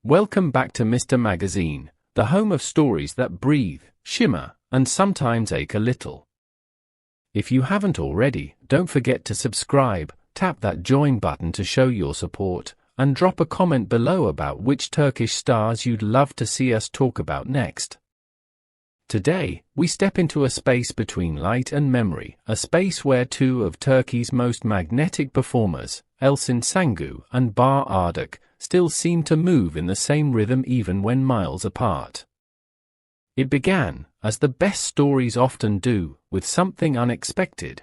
Welcome back to Mr. Magazine, the home of stories that breathe, shimmer, and sometimes ache a little. If you haven't already, don't forget to subscribe, tap that join button to show your support, and drop a comment below about which Turkish stars you'd love to see us talk about next. Today, we step into a space between light and memory, a space where two of Turkey's most magnetic performers, Elçin Sangu and Barış Arduç, still seem to move in the same rhythm even when miles apart. It began, as the best stories often do, with something unexpected.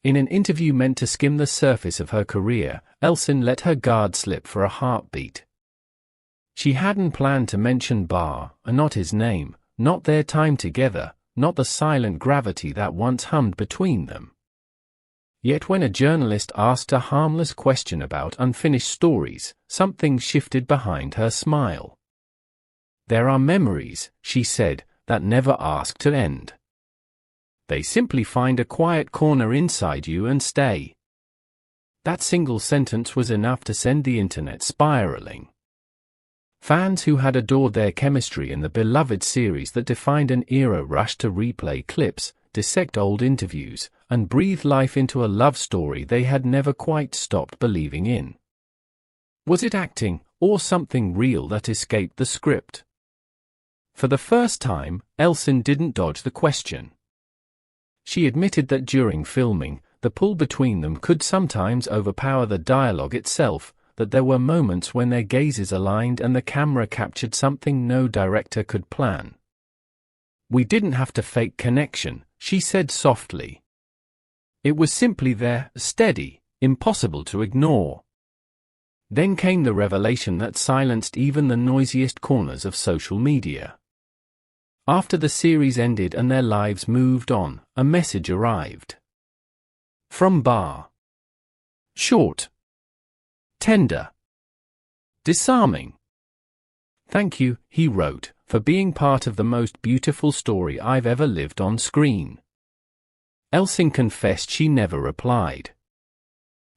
In an interview meant to skim the surface of her career, Elçin let her guard slip for a heartbeat. She hadn't planned to mention Barış, not his name, not their time together, not the silent gravity that once hummed between them. Yet when a journalist asked a harmless question about unfinished stories, something shifted behind her smile. "There are memories," she said, "that never ask to end. They simply find a quiet corner inside you and stay." That single sentence was enough to send the internet spiraling. Fans who had adored their chemistry in the beloved series that defined an era rushed to replay clips, dissect old interviews, and breathe life into a love story they had never quite stopped believing in. Was it acting, or something real that escaped the script? For the first time, Elçin didn't dodge the question. She admitted that during filming, the pull between them could sometimes overpower the dialogue itself, that there were moments when their gazes aligned and the camera captured something no director could plan. "We didn't have to fake connection," she said softly. "It was simply there, steady, impossible to ignore." Then came the revelation that silenced even the noisiest corners of social media. After the series ended and their lives moved on, a message arrived. From Barış. Short. Tender. Disarming. "Thank you," he wrote, "for being part of the most beautiful story I've ever lived on screen." Elçin confessed she never replied.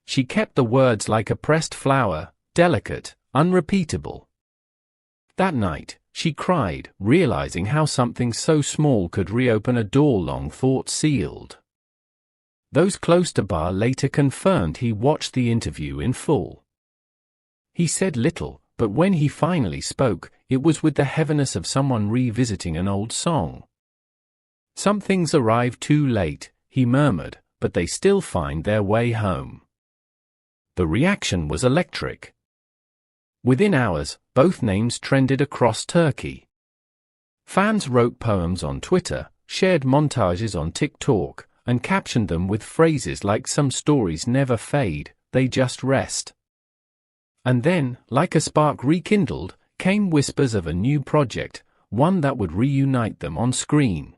She kept the words like a pressed flower, delicate, unrepeatable. That night, she cried, realizing how something so small could reopen a door long thought sealed. Those close to Barış later confirmed he watched the interview in full. He said little, but when he finally spoke, it was with the heaviness of someone revisiting an old song. "Some things arrive too late," he murmured, "but they still find their way home." The reaction was electric. Within hours, both names trended across Turkey. Fans wrote poems on Twitter, shared montages on TikTok, and captioned them with phrases like "Some stories never fade, they just rest." And then, like a spark rekindled, came whispers of a new project, one that would reunite them on screen.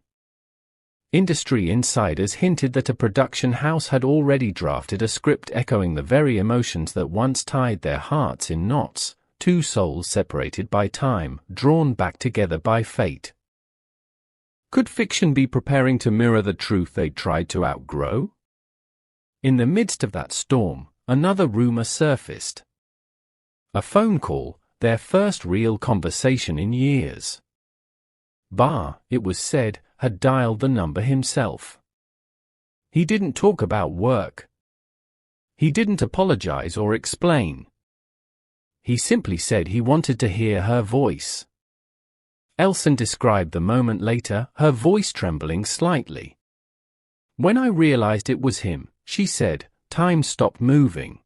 Industry insiders hinted that a production house had already drafted a script echoing the very emotions that once tied their hearts in knots, two souls separated by time, drawn back together by fate. Could fiction be preparing to mirror the truth they tried to outgrow? In the midst of that storm, another rumor surfaced. A phone call, their first real conversation in years. Barış, it was said, had dialed the number himself. He didn't talk about work. He didn't apologize or explain. He simply said he wanted to hear her voice. Elçin described the moment later, her voice trembling slightly. "When I realized it was him," she said, "time stopped moving.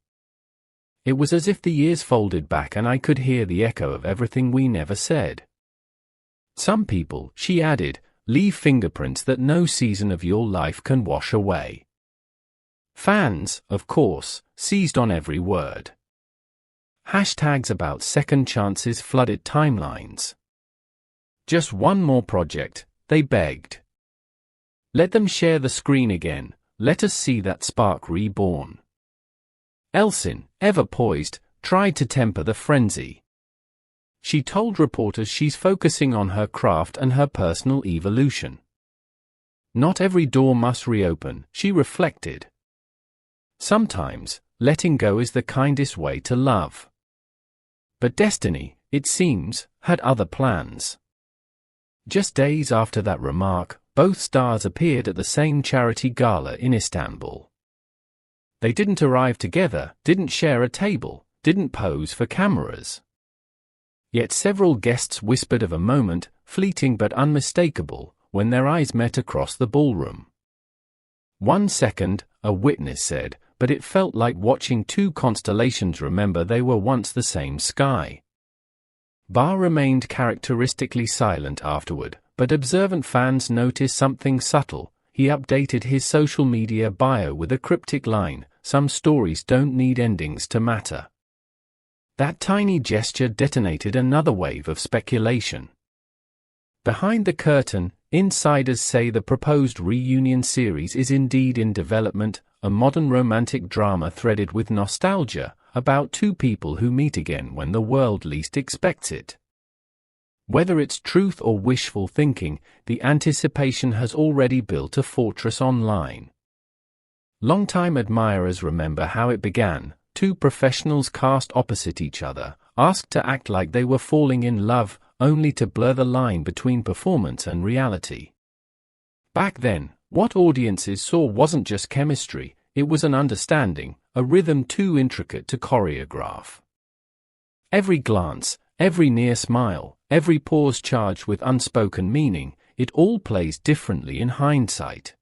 It was as if the years folded back and I could hear the echo of everything we never said." Some people, she added, leave fingerprints that no season of your life can wash away. Fans, of course, seized on every word. Hashtags about second chances flooded timelines. "Just one more project," they begged. "Let them share the screen again, let us see that spark reborn." Elçin, ever poised, tried to temper the frenzy. She told reporters she's focusing on her craft and her personal evolution. Not every door must reopen, she reflected. Sometimes, letting go is the kindest way to love. But destiny, it seems, had other plans. Just days after that remark, both stars appeared at the same charity gala in Istanbul. They didn't arrive together, didn't share a table, didn't pose for cameras. Yet several guests whispered of a moment, fleeting but unmistakable, when their eyes met across the ballroom. 1 second, a witness said, but it felt like watching two constellations remember they were once the same sky. Barr remained characteristically silent afterward, but observant fans noticed something subtle. He updated his social media bio with a cryptic line, "Some stories don't need endings to matter." That tiny gesture detonated another wave of speculation. Behind the curtain, insiders say the proposed reunion series is indeed in development, a modern romantic drama threaded with nostalgia, about two people who meet again when the world least expects it. Whether it's truth or wishful thinking, the anticipation has already built a fortress online. Longtime admirers remember how it began: two professionals cast opposite each other, asked to act like they were falling in love, only to blur the line between performance and reality. Back then, what audiences saw wasn't just chemistry, it was an understanding, a rhythm too intricate to choreograph. Every glance, every near smile, every pause charged with unspoken meaning, it all plays differently in hindsight.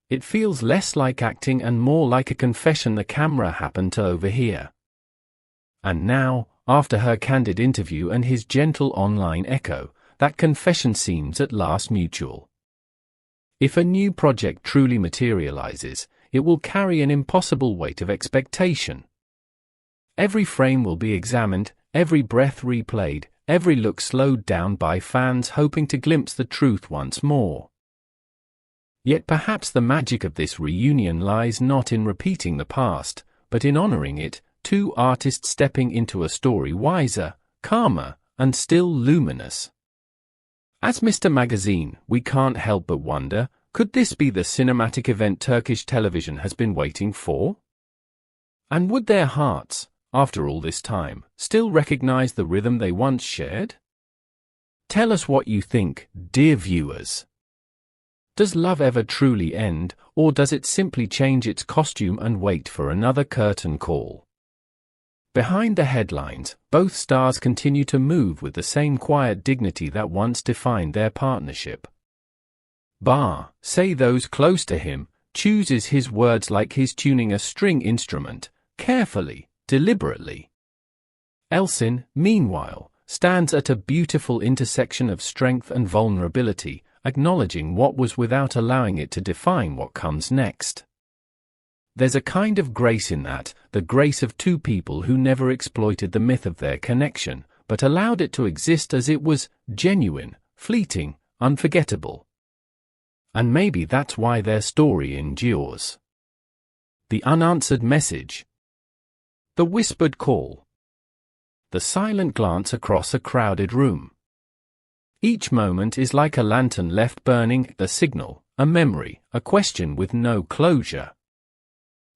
It feels less like acting and more like a confession the camera happened to overhear. And now, after her candid interview and his gentle online echo, that confession seems at last mutual. If a new project truly materializes, it will carry an impossible weight of expectation. Every frame will be examined, every breath replayed, every look slowed down by fans hoping to glimpse the truth once more. Yet perhaps the magic of this reunion lies not in repeating the past, but in honoring it, two artists stepping into a story wiser, calmer, and still luminous. As Mr. Magazine, we can't help but wonder, could this be the cinematic event Turkish television has been waiting for? And would their hearts, after all this time, still recognize the rhythm they once shared? Tell us what you think, dear viewers. Does love ever truly end, or does it simply change its costume and wait for another curtain call? Behind the headlines, both stars continue to move with the same quiet dignity that once defined their partnership. Barr, say those close to him, chooses his words like he's tuning a string instrument, carefully, deliberately. Elçin, meanwhile, stands at a beautiful intersection of strength and vulnerability, acknowledging what was without allowing it to define what comes next. There's a kind of grace in that, the grace of two people who never exploited the myth of their connection, but allowed it to exist as it was, genuine, fleeting, unforgettable. And maybe that's why their story endures. The unanswered message. The whispered call. The silent glance across a crowded room. Each moment is like a lantern left burning, a signal, a memory, a question with no closure.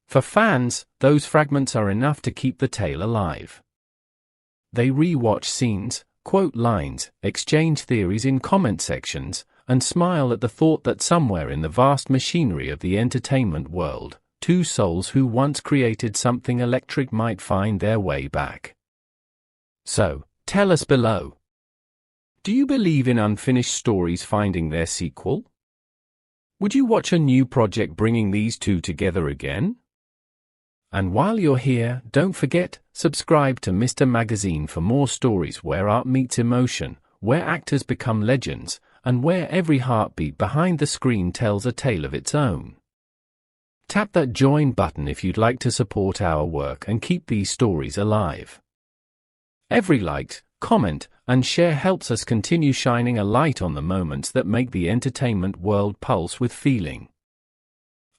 For fans, those fragments are enough to keep the tale alive. They re-watch scenes, quote lines, exchange theories in comment sections, and smile at the thought that somewhere in the vast machinery of the entertainment world, two souls who once created something electric might find their way back. So, tell us below. Do you believe in unfinished stories finding their sequel? Would you watch a new project bringing these two together again? And while you're here, don't forget, subscribe to Mr. Magazine for more stories where art meets emotion, where actors become legends, and where every heartbeat behind the screen tells a tale of its own. Tap that join button if you'd like to support our work and keep these stories alive. Every like, comment, and share helps us continue shining a light on the moments that make the entertainment world pulse with feeling.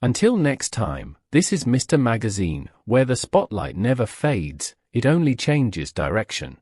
Until next time, this is Mr. Magazine, where the spotlight never fades, it only changes direction.